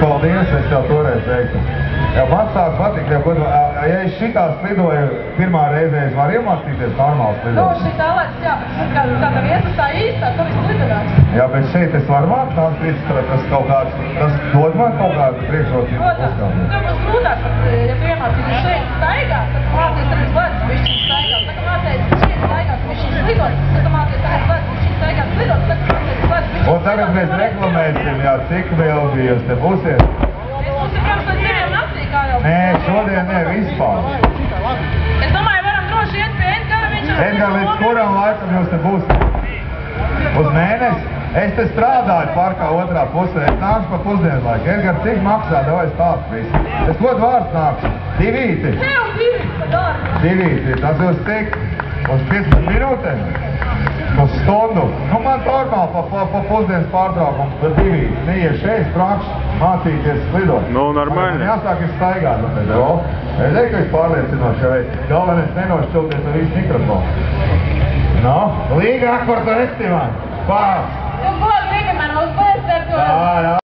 Paldies, es jau toreiz teiktu. Jā, man sāk patikt, ja es šitās lidoju pirmā reize, es varu iemācīties normāls lidot. Nu, šitā lēts, jā, bet kāda vieta tā īstā, tur viss lidinās. Jā, bet šeit es varu mākt tās vidas, tas kaut kāds, tas dod man kaut kādu priekšrocību. Protams, tev būs grūtāk, ja tu iemācīties šeit staigāt, tad tu mācies arī lēts višķiņ staigāt. Tā kā mācies šeit staigāt višķiņ lidot, tad tu mācies arī lēts višķiņ staigāt lidot, tad tu mācies lēts višķiņ. Un tagad mēs reklamēsim, jā, cik ilgi jūs te būsiet? Mēs būsim pirms līdz 2 naktī, kā jau. Nē, šodien ne, vispār. Es domāju, varam droši iet pie Edgara, viņš ir... Edgar, līdz kuram laikam jūs te būsiet? Uz mēnesi? Es te strādāju parkā otrā pusē, es nākšu pa pusdienu laiku. Edgar, cik maksā, davai stāst visu. Es godu vārds nākšu. 2. Tev 2, pa darbu. 2, tas jūs cik? Uz 15 minūtēm? Uz stundu? Nu, man normāli pa pusdienas pārtraukumu, pa 2. Neies šeit, prākšu, mācīties lidot. Nu, normāli. Man jāsāk ir staigāt, nu, tad, o? Es zinu, ka es pārliecinoši, ka veids. Galvenais nenošķilties ar visu mikrofonu. No, Līga Akvarta Estimā. Pārs! Tu ko, Līga, man uzbēs ar to? Jā, jā.